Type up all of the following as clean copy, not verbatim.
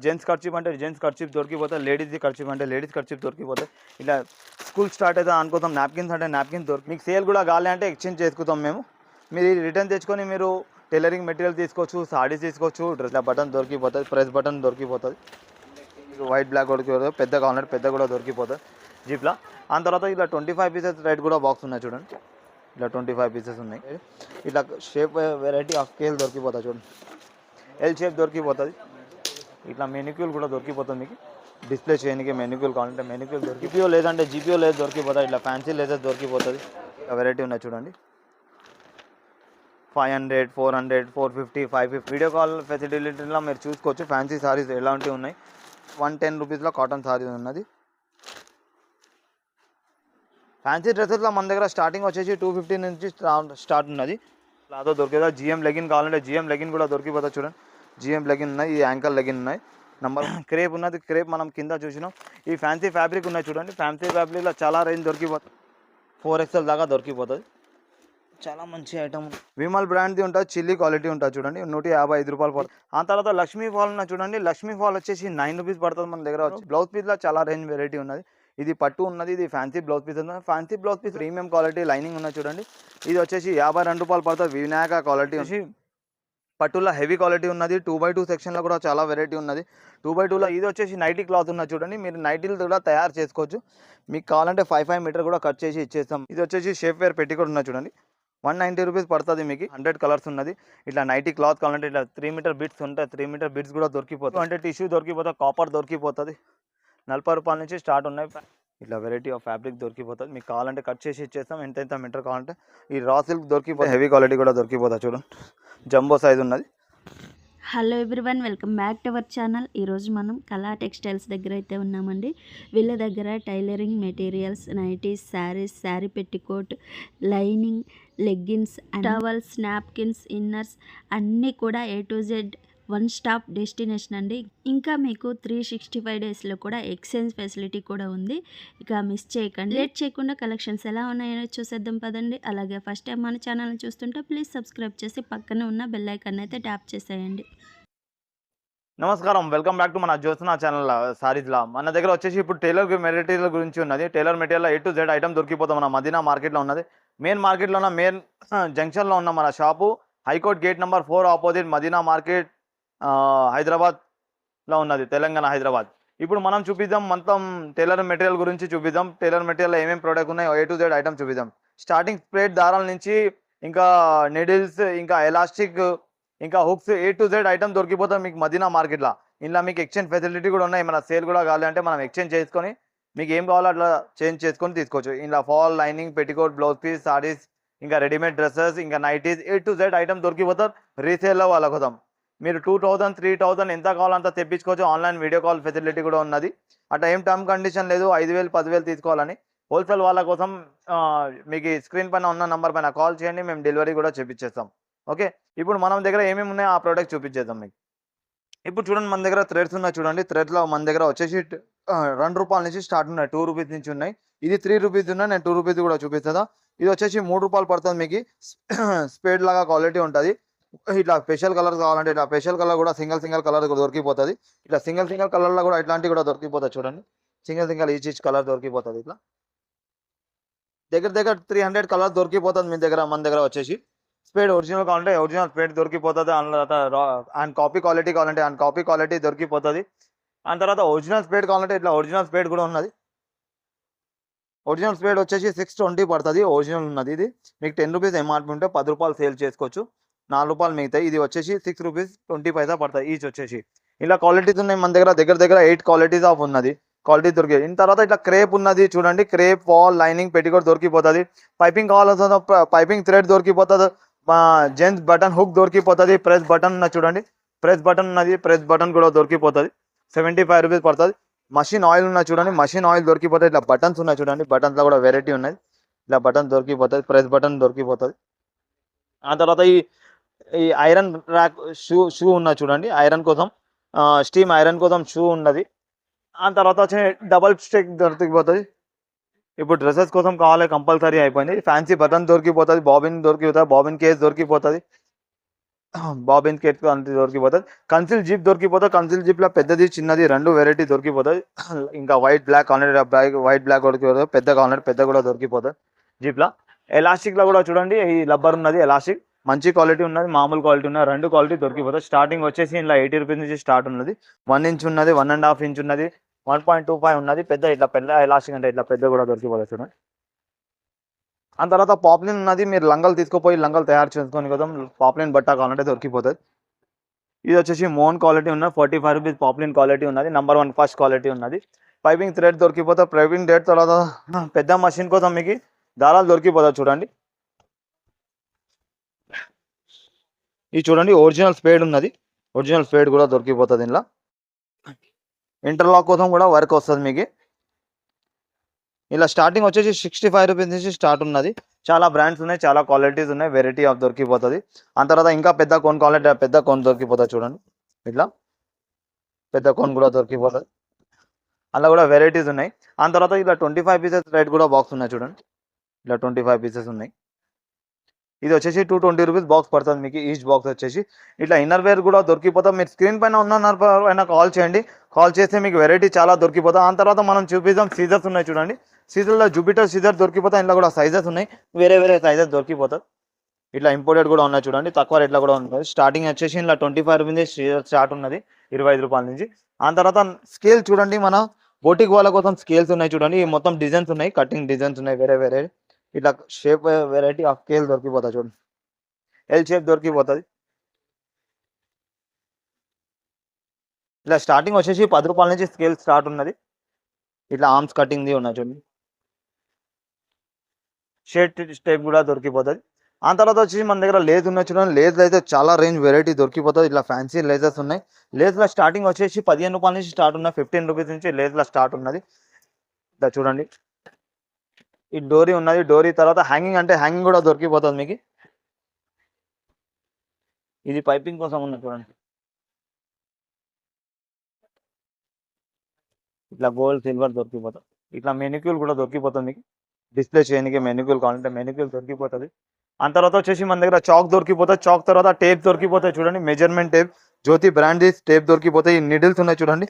Gents kerchief అంటే gents kerchief దొరికిపోతాయి, లేడీస్ది kerchief అంటే ladies kerchief దొరికిపోతాయి. ఇలా స్కూల్ స్టార్ట్ అయితే అనుకుంటాం నాప్కిన్స్ అంటే నాప్కిన్స్ దొరికి మీకు సేల్ కూడా కావాలి అంటే ఎక్స్చేంజ్ చేసుకుంటాం మేము. మీరు రిటర్న్ తెచ్చుకొని మీరు టైలరింగ్ మెటీరియల్ తీసుకోవచ్చు, సాడీస్ తీసుకోవచ్చు. డ్రెస్ బటన్ దొరికిపోతుంది, ప్రెస్ బటన్ దొరికిపోతుంది. వైట్ బ్లాక్ దొరికిపోతుంది, పెద్ద కావాలంటే పెద్ద కూడా దొరికిపోతుంది జీప్లా. ఆ తర్వాత ఇలా 25 పీసెస్ రైట్ కూడా బాక్స్ ఉన్నాయి చూడండి. ఇలా 25 పీసెస్ ఉన్నాయి. ఇట్లా షేప్ వెరైటీ ఆఫ్ స్కేల్ దొరికిపోతుంది చూడండి. ఎల్ షేప్ దొరికిపోతుంది. ఇట్లా మెనిక్యూల్ కూడా దొరికిపోతుంది. మీకు డిస్ప్లే చేయడానికి మెనిక్యూల్ కావాలంటే మెనిక్యూల్ జీపీఓ లేదంటే జీపీఓ లేదు దొరికిపోతుంది. ఇట్లా ఫ్యాన్సీ లేజర్ దొరికిపోతుంది. వెరైటీ ఉన్నాయి చూడండి. 500, 400, 450, 550 వీడియో కాల్ ఫెసిలిటీలో మీరు చూసుకోవచ్చు. ఫ్యాన్సీ సారీస్ ఎలాంటివి ఉన్నాయి. 110 రూపీస్లో కాటన్ సారీ ఉన్నది. ఫ్యాన్సీ డ్రెస్సెస్లో మన దగ్గర స్టార్టింగ్ వచ్చేసి 250 నుంచి స్టార్ట్ ఉన్నది. లాదో దొరికేదా. జిఎం లెగిన్ కావాలంటే జిఎం లెగిన్ కూడా దొరికిపోతుంది చూడండి. జిఎం లెగిన్ ఉన్నాయి, ఈ యాంకల్ లెగిన్ ఉన్నాయి. నంబర్ క్రేప్ ఉన్నది. క్రేప్ మనం కింద చూసినాం. ఈ ఫ్యాన్సీ ఫ్యాబ్రిక్ ఉన్నాయి చూడండి. ఫ్యాన్సీ ఫ్యాబ్రిక్లో చాలా రేంజ్ దొరికిపోతుంది. 4XL దాకా దొరికిపోతుంది. చాలా మంచి ఐటమ్. విమల్ బ్రాండ్ది ఉంటుంది, చిల్లీ క్వాలిటీ ఉంటుంది చూడండి. 155 రూపాయలు పడుతుంది. ఆ తర్వాత లక్ష్మీ ఫాల్ ఉన్న చూడండి. లక్ష్మీ ఫాల్ వచ్చేసి 9 రూపీస్ పడుతుంది మన దగ్గర. వచ్చి బ్లౌజ్ పీస్లో చాలా రేంజ్ వెరైటీ ఉన్నది. ఇది పట్టు ఉన్నది, ఇది ఫ్యాన్సీ బ్లౌజ్ పీస్ ఉన్నది. Fancy blouse piece premium quality lining ఉన్నది చూడండి. ఇది వచ్చేసి 52 రూపాయలు పడుతుంది. వినాయక క్వాలిటీ వచ్చి పట్టులో హెవీ క్వాలిటీ ఉన్నది. 2x2 సెక్షన్లో కూడా చాలా వెరైటీ ఉన్నది. 2x2లో ఇది వచ్చేసి నైటీ క్లాత్ ఉన్నది చూడండి. మీరు నైటీలు కూడా తయారు చేసుకోవచ్చు. మీకు కావాలంటే 5 మీటర్ కూడా కట్ చేసి ఇచ్చేస్తాం. ఇది వచ్చేసి షేప్ వేర్ పెట్టి కూడా ఉన్నది చూడండి. 190 రూపీస్ పడుతుంది. మీకు 100 కలర్స్ ఉన్నది. ఇట్లా నైటీ క్లాత్ కావాలంటే ఇట్లా 3 మీటర్ బిట్స్ ఉంటాయి. 3 మీటర్ బిట్స్ కూడా దొరికిపోతుంది. అంటే టిష్యూ దొరికిపోతుంది, కాపర్ దొరికిపోతుంది. 40 రూపాయల నుంచి స్టార్ట్ ఉన్నాయి. ఇట్లా వెరైటీ ఆఫ్ ఫ్యాబ్రిక్ దొరికిపోతుంది. మీకు కావాలంటే కట్ చేసి ఇచ్చేస్తాం. ఎంత మీటర్ కావాలంటే. ఈ రా సిల్క్ దొరికిపోతుంది, హెవీ క్వాలిటీ కూడా దొరికిపోతుంది చూడండి. జంబో సైజ్ ఉన్నది. Hello everyone, welcome back to our channel. ఈరోజు మనం కళా టెక్స్టైల్స్ దగ్గర అయితే ఉన్నామండి. వీళ్ళ దగ్గర tailoring materials, nighties, saris, sari petticoat, lining, leggings, towels, napkins, inners అన్నీ కూడా A to Z one stop destination అండి. ఇంకా మీకు 365 డేస్లో కూడా ఎక్స్చేంజ్ ఫెసిలిటీ కూడా ఉంది. ఇక మిస్ చేయకండి. లేట్ చేయకుండా కలెక్షన్స్ ఎలా ఉన్నాయో చూసేద్దాం పదండి. అలాగే ఫస్ట్ టైం మన ఛానల్ని చూస్తుంటే ప్లీజ్ సబ్స్క్రైబ్ చేసి పక్కనే ఉన్న బెల్ ఐకాన్ అయితే ట్యాప్ చేసేయండి. నమస్కారం, వెల్కమ్ బ్యాక్ టు మన జ్యోత్స్నా ఛానల్ సారీస్లా. మన దగ్గర వచ్చేసి ఇప్పుడు టైలర్ మెటీరియల్ గురించి ఉన్నది. Tailor material A to Z item దొరికిపోతాం. మన మదీనా మార్కెట్లో ఉన్నది. మెయిన్ మార్కెట్లో ఉన్న మెయిన్ జంక్షన్లో ఉన్న మన shop high court gate number 4 opposite Madina market, హైదరాబాద్లో ఉన్నది, తెలంగాణ హైదరాబాద్. ఇప్పుడు మనం చూపిద్దాం మొత్తం టైలర్ మెటీరియల్ గురించి చూపిద్దాం. టైలర్ మెటీరియల్ ఏమేమి ప్రోడక్ట్ ఉన్నాయో A to Z ఐటమ్ చూపిద్దాం. స్టార్టింగ్ స్ప్రేడ్ దారాల నుంచి ఇంకా నీడిల్స్, ఇంకా ఎలాస్టిక్, ఇంకా hooks A to Z item దొరికిపోతాం మీకు మదీనా మార్కెట్లో. ఇలా మీకు ఎక్స్చేంజ్ ఫెసిలిటీ కూడా ఉన్నాయి. మన సేల్ కూడా కావాలంటే మనం ఎక్స్చేంజ్ చేసుకొని మీకు ఏం కావాలో అట్లా చేంజ్ చేసుకొని తీసుకోవచ్చు. ఇలా fall, lining, petticoat, blouse piece, saris, ఇంకా రెడీమేడ్ డ్రెస్సెస్, ఇంకా nighties A to Z item దొరికిపోతారు. రీసేల్లో వాళ్ళ కోసం మీరు 2000, 3000 ఎంత కావాలంత తెప్పించుకోవచ్చు. ఆన్లైన్ వీడియో కాల్ ఫెసిలిటీ కూడా ఉన్నది. అట్లా ఏం టర్మ్ కండిషన్ లేదు 5000, 10,000 తీసుకోవాలని. హోల్సేల్ వాళ్ళ కోసం మీకు స్క్రీన్ పైన ఉన్న నంబర్ పైన కాల్ చేయండి, మేము డెలివరీ కూడా చేపించేస్తాం. ఓకే, ఇప్పుడు మనం దగ్గర ఏమేమి ఉన్నాయో ఆ ప్రోడక్ట్ చూపించేద్దాం మీకు. ఇప్పుడు చూడండి, మన దగ్గర థ్రెడ్స్ ఉన్నాయి చూడండి. థ్రెడ్లో మన దగ్గర వచ్చేసి 2 రూపాయల నుంచి స్టార్ట్ ఉన్నాయి. 2 రూపీస్ నుంచి ఉన్నాయి. ఇది 3 రూపీస్ ఉన్నాయి. నేను 2 రూపీస్ కూడా చూపిస్తుందా. ఇది వచ్చేసి 3 రూపాయలు పడుతుంది. మీకు స్పేడ్ లాగా క్వాలిటీ ఉంటుంది. ఇట్లా స్పెషల్ కలర్ కావాలంటే ఇట్లా స్పెషల్ కలర్ కూడా సింగిల్ కలర్ దొరికిపోతుంది. ఇట్లా సింగిల్ కలర్లో కూడా ఇట్లాంటివి కూడా దొరికిపోతుంది చూడండి. సింగిల్ ఈచ్ కలర్ దొరికిపోతుంది. ఇట్లా దగ్గర 300 కలర్ దొరికిపోతుంది మీ దగ్గర. మన దగ్గర వచ్చేసి స్పేడ్ ఒరిజినల్ కావాలంటే ఒరిజినల్ స్పేడ్ దొరికిపోతుంది. అండ్ కాపీ క్వాలిటీ కావాలంటే అండ్ కాపీ క్వాలిటీ దొరికిపోతుంది. దాని తర్వాత ఒరిజినల్ స్పేడ్ కావాలంటే ఇట్లా ఒరిజినల్ స్పేడ్ కూడా ఉన్నది. ఒరిజినల్ స్పేడ్ వచ్చేసి 620 పడుతుంది. ఒరిజినల్ ఉన్నది. ఇది మీకు 10 రూపీస్ ఎంఆర్పి ఉంటే 10 రూపాయలు సేల్ చేసుకోవచ్చు. 4 రూపాయలు మిగతాయి. ఇది వచ్చేసి 6 రూపీస్ 20 పైసా పడుతుంది ఈచ్ వచ్చేసి. ఇలా క్వాలిటీస్ ఉన్నాయి మన దగ్గర 8 క్వాలిటీస్ ఆఫ్ ఉన్నది. క్వాలిటీ దొరికేది. దీని తర్వాత ఇట్లా క్రేప్ ఉన్నది చూడండి. క్రేప్, ఫాల్, లైనింగ్, పెట్టికోట్ దొరికిపోతుంది. పైపింగ్ కావాల్సిన పైపింగ్ థ్రెడ్ దొరికిపోతుంది. జెంట్స్ బటన్ హుక్ దొరికిపోతుంది. ప్రెస్ బటన్ ఉన్నది చూడండి. ప్రెస్ బటన్ ఉన్నది. ప్రెస్ బటన్ కూడా దొరికిపోతుంది. 75 రూపీస్ పడుతుంది. మషిన్ ఆయిల్ ఉన్నది చూడండి. మషిన్ ఆయిల్ దొరికిపోతుంది. ఇట్లా బటన్స్ ఉన్నాయి చూడండి. బటన్స్లో కూడా వెరైటీ ఉన్నది. ఇలా బటన్ దొరికిపోతుంది. ప్రెస్ బటన్ దొరికిపోతుంది. ఆ తర్వాత ఈ ఐరన్ ర్యాక్ షూ ఉన్నది చూడండి. ఐరన్ కోసం, స్టీమ్ ఐరన్ కోసం షూ ఉన్నది. ఆ తర్వాత వచ్చి డబల్ స్టిక్ దొరికిపోతుంది. ఇప్పుడు డ్రెస్సెస్ కోసం కావాలి కంపల్సరీ అయిపోయింది. ఫ్యాన్సీ బటన్ దొరికిపోతుంది. బాబిన్ దొరికిపోతుంది. బాబిన్ కేస్ దొరికిపోతుంది. బాబిన్ కేట్ అంత దొరికిపోతుంది. కన్సిల్ జీప్ దొరికిపోతుంది. కన్సిల్ జీప్లో పెద్దది చిన్నది రెండు వెరైటీ దొరికిపోతుంది. ఇంకా వైట్ బ్లాక్ కావాలంటే వైట్ బ్లాక్ దొరికిపోతుంది. పెద్ద కావాలంటే పెద్ద కూడా దొరికిపోతుంది జీప్లో. ఎలాస్టిక్లో కూడా చూడండి ఈ రబ్బర్ ఉన్నది ఎలాస్టిక్ మంచి క్వాలిటీ ఉన్నది, మామూలు క్వాలిటీ ఉన్నది, రెండు క్వాలిటీ దొరికిపోతుంది. స్టార్టింగ్ వచ్చేసి ఇలా 80 రూపీస్ నుంచి స్టార్ట్ ఉన్నది. 1 ఇంచ్ ఉన్నది, 1.5 ఇంచ్ ఉన్నది, 1.25 ఉన్నది. పెద్ద ఇట్లా పెద్ద ఎలాస్టిక్ అంటే ఇట్లా పెద్ద కూడా దొరికిపోతుంది చూడండి. ఆ తర్వాత పాప్లిన్ ఉన్నది. మీరు లంగలు తీసుకుపోయి లంగలు తయారు చేసుకొని కదా పాప్లిన్ బట్ట కావాలంటే దొరికిపోతుంది. ఇది వచ్చేసి మోన్ క్వాలిటీ ఉన్నది. 45 రూపీస్ పాప్లిన్ క్వాలిటీ ఉన్నది. నెంబర్ 1 ఫస్ట్ క్వాలిటీ ఉన్నది. పైపింగ్ థ్రెడ్ దొరికిపోతుంది. పైపింగ్ థ్రెడ్ తర్వాత పెద్ద మషిన్ కోసం మీకు దారాలు దొరికిపోతుంది చూడండి. ఇది చూడండి ఒరిజినల్ స్పేడ్ ఉన్నది. ఒరిజినల్ స్పేడ్ కూడా దొరికిపోతుంది. ఇందులో ఇంటర్లాక్ కోసం కూడా వర్క్ వస్తుంది మీకు. ఇలా స్టార్టింగ్ వచ్చేసి 65 రూపీస్ నుంచి స్టార్ట్ ఉన్నది. చాలా బ్రాండ్స్ ఉన్నాయి, చాలా క్వాలిటీస్ ఉన్నాయి, వెరైటీ ఆఫ్ దొరికిపోతుంది. ఆ తర్వాత ఇంకా పెద్ద కోన్ క్వాలిటీ పెద్ద కోన్ దొరికిపోతుంది చూడండి. ఇట్లా పెద్ద కోన్ కూడా దొరికిపోతుంది. అలా కూడా వెరైటీస్ ఉన్నాయి. ఆ తర్వాత ఇలా 25 పీసెస్ రేట్ కూడా బాక్స్ ఉన్నాయి చూడండి. ఇలా 25 పీసెస్ ఉన్నాయి. ఇది వచ్చేసి 220 రూపీస్ బాక్స్ పడుతుంది మీకు. ఈచ్ బాక్స్ వచ్చేసి ఇట్లా ఇన్నర్ వేర్ కూడా దొరికిపోతుంది. మీరు స్క్రీన్ పైన ఉన్న పైన కాల్ చేయండి. కాల్ చేస్తే మీకు వెరైటీ చాలా దొరికిపోతుంది. ఆ తర్వాత మనం చూపిద్దాం సీజర్స్ ఉన్నాయి చూడండి. సీజర్లో జూపిటర్ సీజర్ దొరికిపోతాయి. ఇంట్లో కూడా సైజెస్ ఉన్నాయి, వేరే వేరే సైజెస్ దొరికిపోతాయి. ఇట్లా ఇంపోర్టెడ్ కూడా ఉన్నాయి చూడండి. తక్కువ రేట్లో కూడా ఉంటుంది. స్టార్టింగ్ వచ్చేసి ఇలా 25 రూపీస్ స్టార్ట్ ఉన్నది, 25 రూపాయల నుంచి. ఆ తర్వాత స్కేల్ చూడండి. మన బోటిక్ వాళ్ళ కోసం స్కేల్స్ ఉన్నాయి చూడండి. మొత్తం డిజైన్స్ ఉన్నాయి, కటింగ్ డిజైన్స్ ఉన్నాయి వేరే వేరే. ఇట్లా షేప్ వెరైటీ ఆఫ్ స్కేల్ దొరికిపోతుంది చూడండి. ఎల్ షేప్ దొరికిపోతుంది. ఇలా స్టార్టింగ్ వచ్చేసి 10 రూపాయల నుంచి స్కేల్ స్టార్ట్ ఉన్నది. ఇట్లా ఆర్మ్స్ కటింగ్ది ఉన్నాయి చూడండి. షేట్ స్టైప్ కూడా దొరికిపోతుంది. ఆ తర్వాత వచ్చేసి మన దగ్గర లేజ్ ఉన్నాయి చూడండి. లేజ్ అయితే చాలా రేంజ్ వెరైటీ దొరికిపోతుంది. ఇట్లా ఫ్యాన్సీ లేజర్స్ ఉన్నాయి. లేజ్లో స్టార్టింగ్ వచ్చేసి 15 రూపాయల నుంచి స్టార్ట్ ఉన్నాయి. 15 రూపీస్ నుంచి లేజ్లో స్టార్ట్ ఉన్నది. ఇట్లా చూడండి. ఈ డోరీ ఉన్నది. డోరీ తర్వాత హ్యాంగింగ్ అంటే హ్యాంగింగ్ కూడా దొరికిపోతుంది మీకు. ఇది పైపింగ్ కోసం ఉన్నది చూడండి. ఇట్లా గోల్డ్ సిల్వర్ దొరికిపోతుంది. ఇట్లా మెనిక్యూల్ కూడా దొరికిపోతుంది మీకు. డిస్ప్లే చేయడానికి మెనిక్యూల్ కావాలంటే మెనిక్యూల్ దొరికిపోతుంది. ఆ తర్వాత వచ్చేసి మన దగ్గర చాక్ దొరికిపోతుంది. చాక్ తర్వాత టేప్ దొరికిపోతాయి చూడండి. మెజర్మెంట్ టేప్ జ్యోతి బ్రాండ్ టేప్ దొరికిపోతాయి. ఈ నీడిల్స్ ఉన్నాయి చూడండి.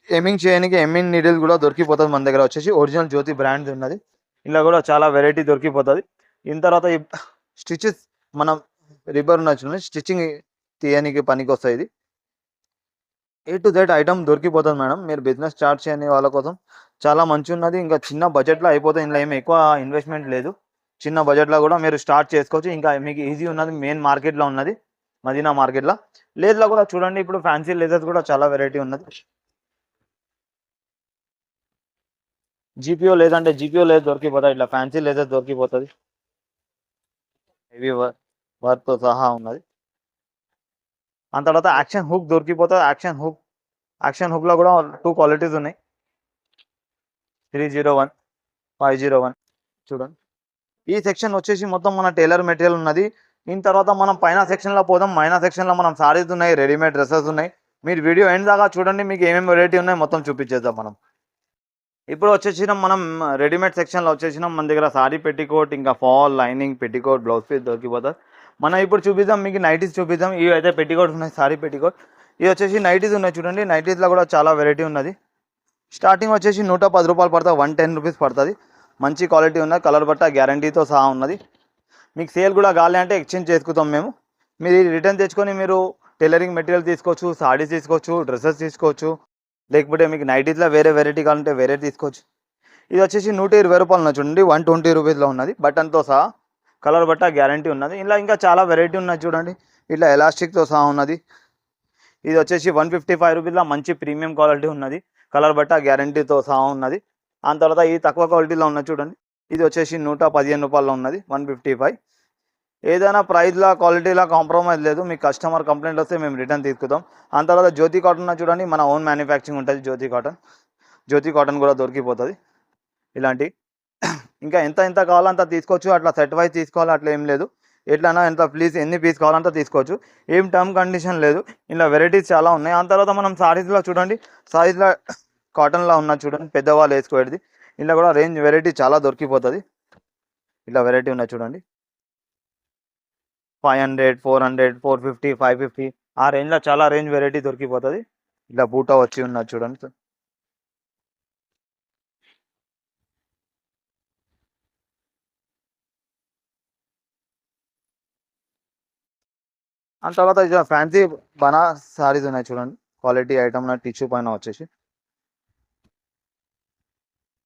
ఎమింగ్ చేయడానికి ఎమింగ్ నీడిల్ కూడా దొరికిపోతుంది మన దగ్గర వచ్చేసి. ఒరిజినల్ జ్యోతి బ్రాండ్ ఉన్నది. ఇలా కూడా చాలా వెరైటీ దొరికిపోతుంది. దీని తర్వాత ఈ స్టిచెస్ మనం రిబ్బర్ ఉన్నాయి చూడండి. స్టిచ్చింగ్ తీయడానికి పనికి వస్తాయి. ఇది A to Z ఐటమ్ దొరికిపోతుంది మేడం. మీరు బిజినెస్ స్టార్ట్ చేయని వాళ్ళ కోసం చాలా మంచి ఉన్నది. ఇంకా చిన్న బడ్జెట్లో అయిపోతుంది. ఇందులో ఏమి ఎక్కువ ఇన్వెస్ట్మెంట్ లేదు. చిన్న బడ్జెట్లో కూడా మీరు స్టార్ట్ చేసుకోవచ్చు. ఇంకా మీకు ఈజీ ఉన్నది. మెయిన్ మార్కెట్లో ఉన్నది, మదీనా మార్కెట్లో. లేజ్లో కూడా చూడండి. ఇప్పుడు ఫ్యాన్సీ లేజర్స్ కూడా చాలా వెరైటీ ఉన్నది. జీపీఓ లేదంటే జీపీఓ లేదు దొరికిపోతుంది. ఇట్లా ఫ్యాన్సీ లేజర్స్ దొరికిపోతుంది. హెవీ వర్క్తో సహా ఉన్నది. ఆ తర్వాత యాక్షన్ హుక్ దొరికిపోతుంది. యాక్షన్ హుక్లో కూడా 2 క్వాలిటీస్ ఉన్నాయి. 301, 501 చూడండి. ఈ సెక్షన్ వచ్చేసి మొత్తం మన టైలర్ మెటీరియల్ ఉన్నది. దీని తర్వాత మనం పైన సెక్షన్లో పోదాం. పైన సెక్షన్లో మనం సారీస్ ఉన్నాయి, రెడీమేడ్ డ్రెస్సెస్ ఉన్నాయి. మీరు వీడియో ఎండ్ దాకా చూడండి. మీకు ఏమేమి వెరైటీ ఉన్నాయి మొత్తం చూపించేద్దాం మనం. ఇప్పుడు వచ్చేసినాం మనం రెడీమేడ్ సెక్షన్లో వచ్చేసినాం. మన దగ్గర సారీ పెట్టికోట్, ఇంకా fall, lining, petticoat, blouse piece దొరికిపోతుంది. మనం ఇప్పుడు చూపిద్దాం మీకు నైటీస్ చూపిద్దాం. ఇవి అయితే పెట్టికోట్స్ ఉన్నాయి, సారీ పెట్టికోట్. ఇవి వచ్చేసి నైటీస్ ఉన్నాయి చూడండి. నైటీస్లో కూడా చాలా వెరైటీ ఉన్నది. స్టార్టింగ్ వచ్చేసి 110 రూపాయలు పడుతుంది, 110 రూపీస్ పడుతుంది. మంచి క్వాలిటీ ఉన్నది. కలర్ బట్ట గ్యారంటీతో సహా ఉన్నది. మీకు సేల్ కూడా కావాలి అంటే ఎక్స్చేంజ్ చేసుకుంటాం మేము. మీరు రిటర్న్ తెచ్చుకొని మీరు టైలరింగ్ మెటీరియల్ తీసుకోవచ్చు, సారీస్ తీసుకోవచ్చు, డ్రెస్సెస్ తీసుకోవచ్చు. లేకపోతే మీకు నైటీస్లో వేరే వెరైటీ కావాలంటే వేరే తీసుకోవచ్చు. ఇది వచ్చేసి 120 రూపాయలు ఉన్నది చూడండి. 120 రూపీస్లో ఉన్నది. బటన్తో సహా కలర్ బట్ట గ్యారంటీ ఉన్నది. ఇలా ఇంకా చాలా వెరైటీ ఉన్నది చూడండి. ఇట్లా ఎలాస్టిక్తో సహా ఉన్నది. ఇది వచ్చేసి 155 రూపీస్లో మంచి ప్రీమియం క్వాలిటీ ఉన్నది. కలర్ బట్ట గ్యారంటీతో సహా ఉన్నది. ఆ తర్వాత ఈ తక్కువ క్వాలిటీలో ఉన్నది చూడండి. ఇది వచ్చేసి 115 రూపాయల్లో ఉన్నది, 155. ఏదైనా ప్రైస్లో క్వాలిటీలో కాంప్రమైజ్ లేదు. మీకు కస్టమర్ కంప్లైంట్ వస్తే మేము రిటర్న్ తీసుకుంటాం. ఆ తర్వాత జ్యోతి కాటన్ చూడండి. మన ఓన్ మ్యానుఫ్యాక్చరింగ్ ఉంటుంది జ్యోతి కాటన్ కూడా దొరికిపోతుంది. ఇలాంటి ఇంకా ఎంత కావాలో అంత తీసుకోవచ్చు. అట్లా సెట్ వైజ్ తీసుకోవాలి అట్లా ఏం లేదు. ఎట్లైనా ఎంత ఎన్ని పీస్ కావాలంటే తీసుకోవచ్చు. ఏం టర్మ్ కండిషన్ లేదు. ఇలా వెరైటీస్ చాలా ఉన్నాయి. ఆ తర్వాత మనం సారీస్లో చూడండి. సారీస్లో కాటన్లో ఉన్నది చూడండి. పెద్దవాళ్ళు వేసుకోవేది. ఇలా కూడా రేంజ్ వెరైటీ చాలా దొరికిపోతుంది. ఇలా వెరైటీ ఉన్నాయి చూడండి. 500, 400, 450, 550 ఆ రేంజ్లో చాలా రేంజ్ వెరైటీ దొరికిపోతుంది. ఇలా బూటా వచ్చి ఉన్నది చూడండి. అండ్ తర్వాత ఇక ఫ్యాన్సీ బనా సారీస్ ఉన్నాయి చూడండి. క్వాలిటీ ఐటమ్ నా టిష్యూ పైన వచ్చేసి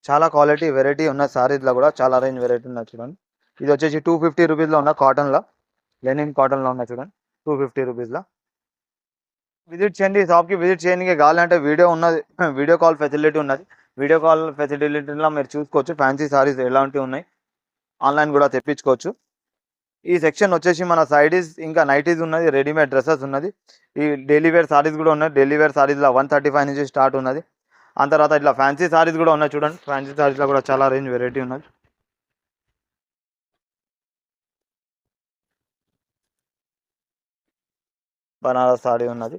చాలా క్వాలిటీ వెరైటీ ఉన్న సారీస్లో కూడా చాలా రేంజ్ వెరైటీ ఉన్నాయి చూడండి. ఇది వచ్చేసి 250 రూపీస్లో ఉన్న కాటన్లో, లెనిన్ కాటన్లో ఉన్నాయి చూడండి. 250 రూపీస్లో విజిట్ చేయండి. షాప్కి విజిట్ చేయడానికి కావాలంటే వీడియో ఉన్నది, వీడియో కాల్ ఫెసిలిటీ ఉన్నది. వీడియో కాల్ ఫెసిలిటీలో మీరు చూసుకోవచ్చు ఫ్యాన్సీ సారీస్ ఎలాంటివి ఉన్నాయి. ఆన్లైన్ కూడా తెప్పించుకోవచ్చు. ఈ సెక్షన్ వచ్చేసి మన సైడీస్ ఇంకా నైటీస్ ఉన్నది, రెడీమేడ్ డ్రెస్సెస్ ఉన్నది. ఈ డైలీ వేర్ సారీస్ కూడా ఉన్నాయి. డైలీ వేర్ సారీస్లో 135 నుంచి స్టార్ట్ ఉన్నది. ఆ తర్వాత ఇట్లా ఫ్యాన్సీ సారీస్ కూడా ఉన్నాయి చూడండి. ఫ్యాన్సీ సారీస్లో కూడా చాలా రేంజ్ వెరైటీ ఉన్నది. బనారస్ సారీ ఉన్నది.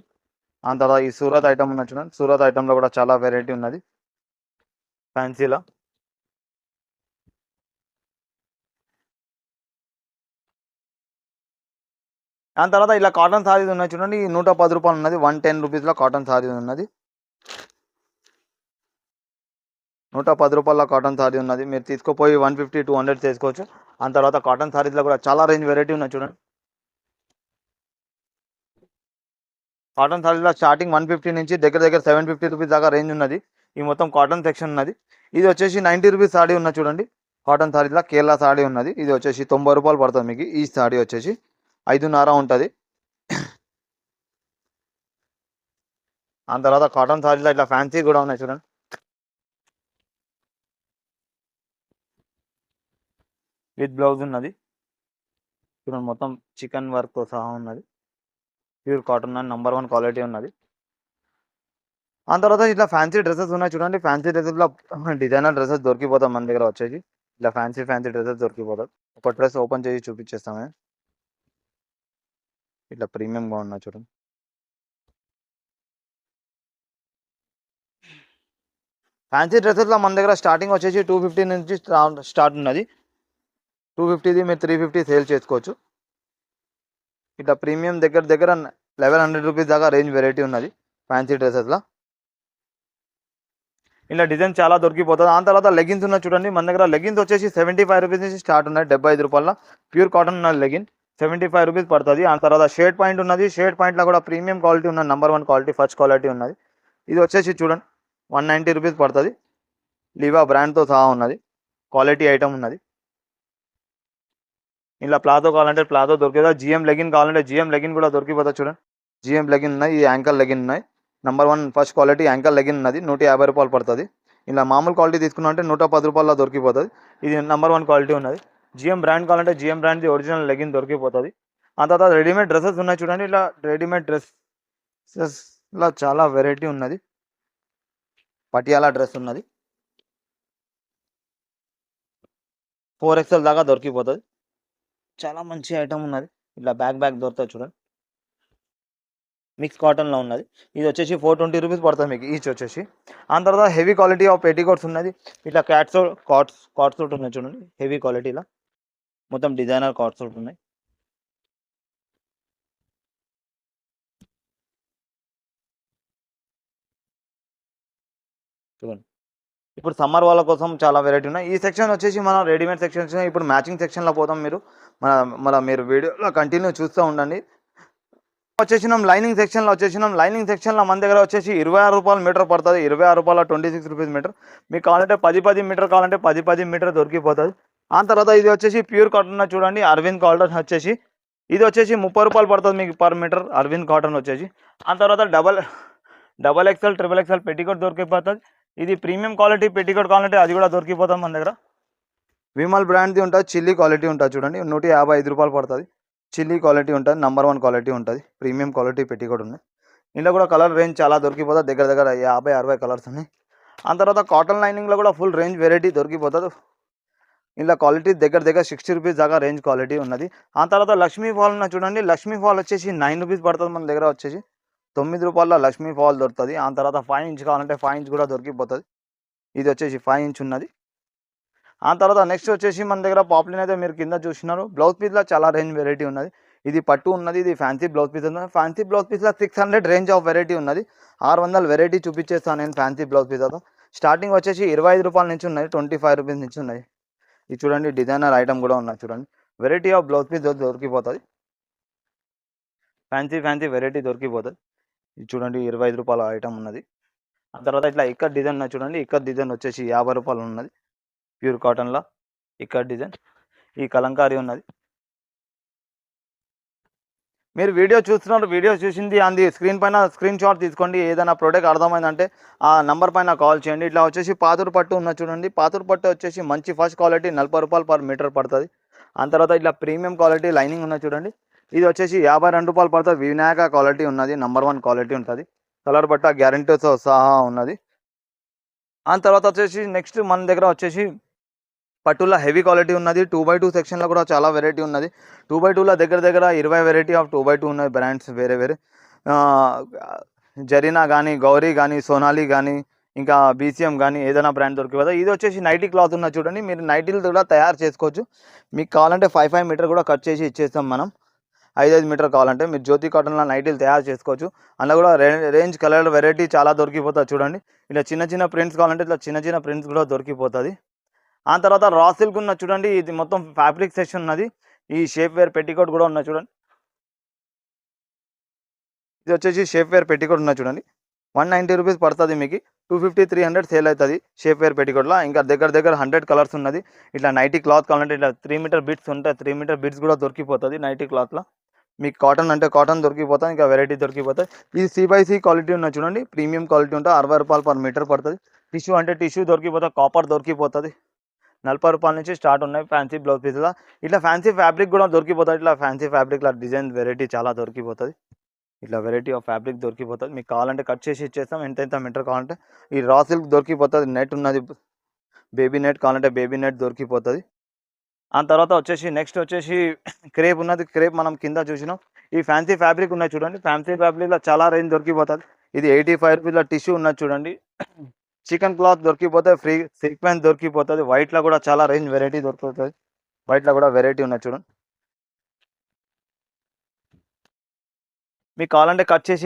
ఆ తర్వాత ఈ సూరత్ ఐటమ్ ఉన్నది చూడండి. సూరత్ ఐటమ్లో కూడా చాలా వెరైటీ ఉన్నది ఫ్యాన్సీలో. దాని తర్వాత ఇలా కాటన్ సారీస్ ఉన్నాయి చూడండి. 110 రూపాయలు ఉన్నది. 110 రూపీస్లో కాటన్ సారీ ఉన్నది. 110 రూపాయల కాటన్ సారీ ఉన్నది. మీరు తీసుకుపోయి 150, 200 చేసుకోవచ్చు. ఆ తర్వాత కాటన్ సారీస్లో కూడా చాలా రేంజ్ వెరైటీ ఉన్నాయి చూడండి. కాటన్ సారీస్లో స్టార్టింగ్ 150 నుంచి దగ్గర దగ్గర 750 రూపీస్ దాకా రేంజ్ ఉన్నది. ఈ మొత్తం కాటన్ సెక్షన్ ఉన్నది. ఇది వచ్చేసి 90 రూపీస్ సారీ ఉన్నది చూడండి. కాటన్ సారీస్లో కేరళ సారీ ఉన్నది. ఇది వచ్చేసి 90 రూపాయలు పడుతుంది మీకు. ఈ సారీ వచ్చేసి 5.5 ఉంటుంది. ఆ తర్వాత కాటన్ సారీలో ఇట్లా ఫ్యాన్సీ కూడా ఉన్నాయి చూడండి. విత్ బ్లౌజ్ ఉన్నది చూడండి. మొత్తం చికెన్ వర్క్తో సహా ఉన్నది. ప్యూర్ కాటన్ అని నంబర్ 1 క్వాలిటీ ఉన్నది. ఆ తర్వాత ఇట్లా ఫ్యాన్సీ డ్రెస్సెస్ ఉన్నాయి చూడండి. ఫ్యాన్సీ డ్రెస్సెస్లో డిజైనర్ డ్రెస్సెస్ దొరికిపోతాం మన దగ్గర వచ్చేసి. ఇట్లా ఫ్యాన్సీ డ్రెస్సెస్ దొరికిపోతాయి. ఒక డ్రెస్ ఓపెన్ చేసి చూపించేస్తామే. ఇట్లా ప్రీమియంగా ఉన్నాయి చూడండి. ఫ్యాన్సీ డ్రెస్సెస్లో మన దగ్గర స్టార్టింగ్ వచ్చేసి 250 నుంచి స్టార్ట్ ఉన్నది. 250ది మీరు 350 సేల్ చేసుకోవచ్చు. ఇట్లా ప్రీమియం దగ్గర దగ్గర 1100 రూపీస్ దాకా రేంజ్ వెరైటీ ఉన్నది ఫ్యాన్సీ డ్రెస్సెస్లో. ఇలా డిజైన్ చాలా దొరికిపోతుంది. ఆ తర్వాత లెగిన్స్ ఉన్నాయి చూడండి. మన దగ్గర లెగిన్స్ వచ్చేసి 75 రూపీస్ నుంచి స్టార్ట్ ఉన్నాయి. 75 రూపాయల ప్యూర్ కాటన్ ఉన్నది లెగిన్. 75 రూపీస్ పడుతుంది. ఆ తర్వాత షేడ్ పాయింట్ ఉన్నది. షేడ్ పాయింట్లో కూడా ప్రీమియం క్వాలిటీ ఉన్నది. నంబర్ 1 క్వాలిటీ, ఫస్ట్ క్వాలిటీ ఉన్నది. ఇది వచ్చేసి చూడండి 190 రూపీస్ పడుతుంది. లివా బ్రాండ్తో సహా ఉన్నది. క్వాలిటీ ఐటమ్ ఉన్నది. ఇలా ప్లాజో కావాలంటే ప్లాజో దొరికేదా. జిఎం లెగిన్ కావాలంటే జిఎం లెగిన్ కూడా దొరికిపోతుంది చూడండి. జిఎం లెగిన్ ఉన్నాయి. ఈ యాంకల్ లెగిన్ ఉన్నాయి. Number 1 first quality ankle legging ఉన్నది. 150 రూపాయలు పడుతుంది. ఇలా మామూలు క్వాలిటీ తీసుకున్నా అంటే 110 రూపాయల్లో దొరికిపోతుంది. ఇది నంబర్ 1 క్వాలిటీ ఉన్నది. జిఎం బ్రాండ్ కావాలంటే జిఎం బ్రాండ్ది ఒరిజినల్ లెగిన్ దొరికిపోతుంది. ఆ తర్వాత రెడీమేడ్ డ్రెస్సెస్ ఉన్నాయి చూడండి. ఇలా రెడీమేడ్ డ్రెస్సెస్లో చాలా వెరైటీ ఉన్నది. పటియాలా డ్రెస్ ఉన్నది. 4XL దాకా దొరికిపోతుంది. చాలా మంచి ఐటమ్ ఉన్నది. ఇట్లా బ్యాగ్ దొరుకుతుంది చూడండి. మిక్స్ కాటన్లో ఉన్నది. ఇది వచ్చేసి 420 రూపీస్ పడుతుంది మీకు ఈచ్ వచ్చేసి. ఆ తర్వాత హెవీ క్వాలిటీ ఆఫ్ పెట్టికోట్స్ ఉన్నది. ఇట్లా కాట్ సూట్ ఉన్నాయి చూడండి. హెవీ క్వాలిటీలో మొత్తం డిజైనర్ కాట్ సూట్ ఉన్నాయి. చూడండి. ఇప్పుడు సమ్మర్ వాళ్ళ కోసం చాలా వెరైటీ ఉన్నాయి. ఈ సెక్షన్ వచ్చేసి మనం రెడీమేడ్ సెక్షన్. ఇప్పుడు మ్యాచింగ్ సెక్షన్లో పోతాం. మీరు మీరు వీడియోలో కంటిన్యూ చూస్తూ ఉండండి. వచ్చేసినాం లైనింగ్ సెక్షన్లో వచ్చేసినాం. లైనింగ్ సెక్షన్లో మన దగ్గర వచ్చేసి 26 రూపాయలు మీటర్ పడుతుంది. 26 రూపాయల 26 రూపీస్ మీటర్. మీకు కావాలంటే 10 మీటర్ కావాలంటే 10 మీటర్ దొరికిపోతుంది. ఆ తర్వాత ఇది వచ్చేసి ప్యూర్ కాటన్ చూడండి. అరవింద్ కాటన్ వచ్చేసి ఇది వచ్చేసి 30 రూపాయలు పడుతుంది మీకు పర్ మీటర్. అరవింద్ కాటన్ వచ్చేసి. ఆ తర్వాత double XL, triple XL petticoat దొరికిపోతుంది. ఇది ప్రీమియం క్వాలిటీ పెట్టికోట్ కావాలంటే అది కూడా దొరికిపోతుంది మన దగ్గర. విమల్ బ్రాండ్ది ఉంటుంది. చిల్లీ క్వాలిటీ ఉంటుంది చూడండి. 155 రూపాయలు పడుతుంది. చిల్లీ క్వాలిటీ ఉంటుంది. నంబర్ 1 క్వాలిటీ ఉంటుంది. ప్రీమియం క్వాలిటీ పెట్టికోట్ ఉన్నాయి. ఇందులో కూడా కలర్ రేంజ్ చాలా దొరికిపోతుంది. దగ్గర దగ్గర 50-60 కలర్స్ ఉన్నాయి. ఆ తర్వాత కాటన్ లైనింగ్లో కూడా ఫుల్ రేంజ్ వెరైటీ దొరికిపోతుంది. ఇలా క్వాలిటీ దగ్గర దగ్గర 60 రూపీస్ దాకా రేంజ్ క్వాలిటీ ఉన్నది. ఆ తర్వాత లక్ష్మీ ఫాల్ ఉన్న చూడండి. లక్ష్మీ ఫాల్ వచ్చేసి 9 రూపీస్ పడుతుంది మన దగ్గర వచ్చేసి. 9 రూపాయల లక్ష్మీ ఫాల్ దొరుకుతుంది. ఆ తర్వాత 5 ఇంచ్ కావాలంటే 5 ఇంచ్ కూడా దొరికిపోతుంది. ఇది వచ్చేసి 5 ఇంచ్ ఉన్నది. ఆ తర్వాత నెక్స్ట్ వచ్చేసి మన దగ్గర పాపులర్ అయితే మీరు కింద చూసినారు. బ్లౌజ్ పీస్లో చాలా రేంజ్ వెరైటీ ఉన్నది. ఇది పట్టు ఉన్నది, ఇది ఫ్యాన్సీ బ్లౌజ్ పీస్ ఉన్నది. ఫ్యాన్సీ బ్లౌజ్ పీస్లో 600 రేంజ్ ఆఫ్ వెరైటీ ఉన్నది. 600 వెరైటీ చూపించేస్తాను నేను ఫ్యాన్సీ బ్లౌజ్ పీస్. స్టార్టింగ్ వచ్చేసి 25 రూపాయల నుంచి ఉన్నాయి, 25 రూపీస్ నుంచి ఉన్నాయి. ఇది చూడండి, డిజైనర్ ఐటమ్ కూడా ఉన్నాయి చూడండి. వెరైటీ ఆఫ్ బ్లౌజ్ పీస్ దొరికిపోతుంది, ఫ్యాన్సీ వెరైటీ దొరికిపోతుంది. ఇది చూడండి 25 రూపాయల ఐటమ్ ఉన్నది. ఆ తర్వాత ఇట్లా ఇక్కడ డిజైన్ ఉన్నది చూడండి. ఇక్కడ డిజైన్ వచ్చేసి 50 రూపాయలు ఉన్నది, ప్యూర్ కాటన్లో ఇక్కడ డిజైన్. ఈ కలంకారీ ఉన్నది. మీరు వీడియో చూస్తున్నారు, వీడియో చూసింది అంది స్క్రీన్ పైన స్క్రీన్ షాట్ తీసుకోండి. ఏదైనా ప్రోడక్ట్ అర్థమైందంటే ఆ నంబర్ పైన కాల్ చేయండి. ఇట్లా వచ్చేసి పాతూరు పట్టు ఉన్నది చూడండి. పాతూరు పట్టు వచ్చేసి మంచి ఫస్ట్ క్వాలిటీ 40 రూపాయలు పర్ మీటర్ పడుతుంది. ఆ తర్వాత ఇట్లా ప్రీమియం క్వాలిటీ లైనింగ్ ఉన్నది చూడండి. ఇది వచ్చేసి 52 రూపాయలు పడుతుంది. వినాయక క్వాలిటీ ఉన్నది, నంబర్ 1 క్వాలిటీ ఉంటుంది. కలర్ బట్ట గ్యారంటీతో సహా ఉన్నది. ఆ తర్వాత వచ్చేసి నెక్స్ట్ మన దగ్గర వచ్చేసి పట్టులో హెవీ క్వాలిటీ ఉన్నది. 2x2 సెక్షన్లో కూడా చాలా వెరైటీ ఉన్నది. 2x2లో దగ్గర 20 వెరైటీ ఆఫ్ 2x2 ఉన్నాయి బ్రాండ్స్ వేరే. జరీనా కానీ, గౌరీ కానీ, సోనాలి కానీ, ఇంకా బీసీఎం కానీ ఏదైనా బ్రాండ్ దొరికిపోతుంది. ఇది వచ్చేసి నైటీ క్లాత్ ఉన్నది చూడండి. మీరు నైటీలు కూడా తయారు చేసుకోవచ్చు. మీకు కావాలంటే 5 మీటర్ కూడా కట్ చేసి ఇచ్చేస్తాం మనం. 5 మీటర్ కావాలంటే మీరు జ్యోతి కాటన్లో నైటీలు తయారు చేసుకోవచ్చు. అందులో కూడా రేంజ్ కలర్ వెరైటీ చాలా దొరికిపోతుంది చూడండి. ఇలా చిన్న ప్రింట్స్ కావాలంటే ఇట్లా చిన్న ప్రింట్స్ కూడా దొరికిపోతుంది. ఆ తర్వాత రా సిల్క్ ఉన్నది చూడండి. ఇది మొత్తం ఫ్యాబ్రిక్ సెక్షన్ ఉన్నది. ఈ షేప్ వేర్ పెట్టికోట్ కూడా ఉన్నది చూడండి. ఇది వచ్చేసి షేప్ వేర్ పెట్టికోట్ ఉన్నది చూడండి. 190 రూపీస్ పడుతుంది మీకు. 250, 300 సేల్ అవుతుంది షేప్ వేర్ పెట్టికోట్లో. ఇంకా దగ్గర 100 కలర్స్ ఉన్నది. ఇట్లా నైటీ క్లాత్ కావాలంటే ఇట్లా 3 మీటర్ బిట్స్ ఉంటాయి. 3 మీటర్ బిట్స్ కూడా దొరికిపోతుంది నైటీ క్లాత్లో. మీకు కాటన్ అంటే కాటన్ దొరికిపోతుంది, ఇంకా వెరైటీ దొరికిపోతుంది. ఇది C/C క్వాలిటీ ఉన్నది చూడండి. ప్రీమియం క్వాలిటీ ఉంటుంది. 60 రూపాయలు పర్ మీటర్ పడుతుంది. టిష్యూ అంటే టిష్యూ దొరికిపోతుంది, కాపర్ దొరికిపోతుంది. 40 రూపాయల నుంచి స్టార్ట్ ఉన్నాయి ఫ్యాన్సీ బ్లౌజ్ పీస్లో. ఇట్లా ఫ్యాన్సీ ఫ్యాబ్రిక్ కూడా దొరికిపోతుంది. ఇట్లా ఫ్యాన్సీ ఫ్యాబ్రిక్లో డిజైన్ వెరైటీ చాలా దొరికిపోతుంది. ఇట్లా వెరైటీ ఆఫ్ ఫ్యాబ్రిక్ దొరికిపోతుంది. మీకు కావాలంటే కట్ చేసి ఇచ్చేస్తాం. ఎంత మీటర్ కావాలంటే. ఈ రా సిల్క్ దొరికిపోతుంది. నెట్ ఉన్నది, బేబీ నెట్ కావాలంటే బేబీ నెట్ దొరికిపోతుంది. ఆ తర్వాత వచ్చేసి నెక్స్ట్ వచ్చేసి క్రేప్ ఉన్నది. క్రేప్ మనం కింద చూసినాం. ఈ ఫ్యాన్సీ ఫ్యాబ్రిక్ ఉన్నాయి చూడండి. ఫ్యాన్సీ ఫ్యాబ్రిక్లో చాలా రేంజ్ దొరికిపోతుంది. ఇది 85 రూపీస్లో టిష్యూ ఉన్నది చూడండి. చికెన్ క్లాత్ దొరికిపోతుంది, ఫ్రీ సీక్వెన్స్ దొరికిపోతుంది. వైట్లో కూడా చాలా రేంజ్ వెరైటీ దొరికిపోతుంది. వైట్లో కూడా వెరైటీ ఉన్నది చూడండి. మీకు కావాలంటే కట్ చేసి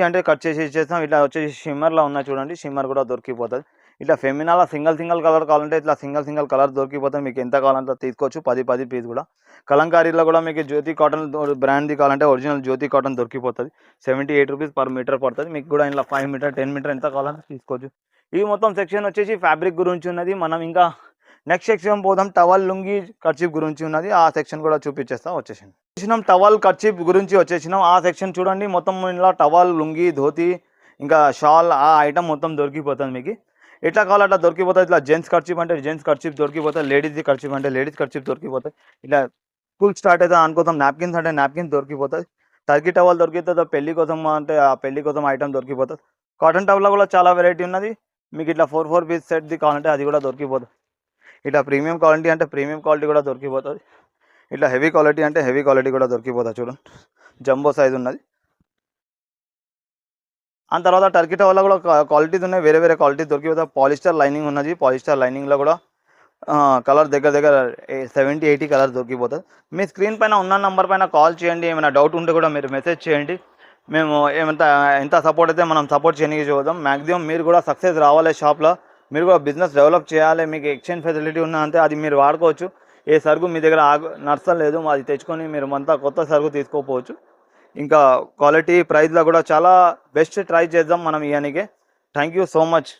ఇచ్చేస్తాం. ఇట్లా వచ్చేసి షిమ్మర్లో ఉన్నాయి చూడండి. షిమ్మర్ కూడా దొరికిపోతుంది. ఇట్లా ఫెమినాలో సింగిల్ కలర్ కావాలంటే ఇట్లా సింగిల్ కలర్ దొరికిపోతుంది. మీకు ఎంత కావాలంటే తీసుకోవచ్చు. 10 పీస్ కూడా. కలంకారీలో కూడా మీకు జ్యోతి కాటన్ బ్రాండ్ది కావాలంటే ఒరిజినల్ జ్యోతి కాటన్ దొరికిపోతుంది. 78 రూపీస్ పర్ మీటర్ పడుతుంది. మీకు కూడా ఇలా 5 మీటర్ 10 మీటర్ ఎంత కావాలంటే తీసుకోవచ్చు. ఈ మొత్తం సెక్షన్ వచ్చేసి ఫ్యాబ్రిక్ గురించి ఉన్నది. మనం ఇంకా నెక్స్ట్ సెక్షన్ పోదాం. టవల్, లుంగి, కర్చీఫ్ గురించి ఉన్నది. ఆ సెక్షన్ కూడా చూపించేస్తాం. వచ్చేసినాం టవల్, కర్చీఫ్ గురించి వచ్చేసినాం. ఆ సెక్షన్ చూడండి. మొత్తం ఇలా టవల్, లుంగి, ధోతి, ఇంకా షాల్ ఆ ఐటమ్ మొత్తం దొరికిపోతుంది. మీకు ఎట్లా కావాలో అట్లా దొరికిపోతుంది. ఇట్లా జెంట్స్ కర్చీఫ్ అంటే జెంట్స్ కర్చీఫ్ దొరికిపోతుంది. లేడీస్ది కర్చీఫ్ అంటే లేడీస్ కర్చీఫ్ దొరికిపోతుంది. ఇట్లా స్కూల్ స్టార్ట్ అయితే అనుకోతాం. నాప్కిన్స్ అంటే నాప్కిన్స్ దొరికిపోతుంది. టర్కీ టవల్ దొరికిపోతుంది. పెళ్లి కోసం అంటే ఆ పెళ్లి కోసం ఐటమ్ దొరికిపోతుంది. కాటన్ టవల్లో కూడా చాలా వెరైటీ ఉన్నది. మీకు ఇట్లా 4 పీస్ సెట్ది కావాలంటే అది కూడా దొరికిపోతుంది. ఇట్లా ప్రీమియం క్వాలిటీ అంటే ప్రీమియం క్వాలిటీ కూడా దొరికిపోతుంది. ఇట్లా హెవీ క్వాలిటీ అంటే హెవీ క్వాలిటీ కూడా దొరికిపోతుంది చూడండి. జంబో సైజ్ ఉన్నది. ఆ తర్వాత టర్కీ టవల్లో కూడా క్వాలిటీస్ ఉన్నాయి. వేరే క్వాలిటీస్ దొరికిపోతాయి. పాలిస్టర్ లైనింగ్ ఉన్నది. పాలిస్టర్ లైనింగ్లో కూడా కలర్ దగ్గర 70-80 కలర్ దొరికిపోతుంది. మీ స్క్రీన్ పైన ఉన్న నెంబర్ పైన కాల్ చేయండి. ఏమైనా డౌట్ ఉంటే కూడా మీరు మెసేజ్ చేయండి. మేము ఎంత సపోర్ట్ అయితే మనం సపోర్ట్ చేయడానికి చూద్దాం. మ్యాక్సిమం మీరు కూడా సక్సెస్ రావాలి షాప్లో. మీరు కూడా బిజినెస్ డెవలప్ చేయాలి. మీకు ఎక్స్చేంజ్ ఫెసిలిటీ ఉన్నా అంతే అది మీరు వాడుకోవచ్చు. ఏ సరుకు మీ దగ్గర నచ్చలేదు అది తెచ్చుకొని మీరు అంతా కొత్త సరుకు తీసుకోపోవచ్చు. ఇంకా క్వాలిటీ ప్రైస్లో కూడా చాలా బెస్ట్ ట్రై చేద్దాం మనం ఇవన్నీకే. Thank you so much.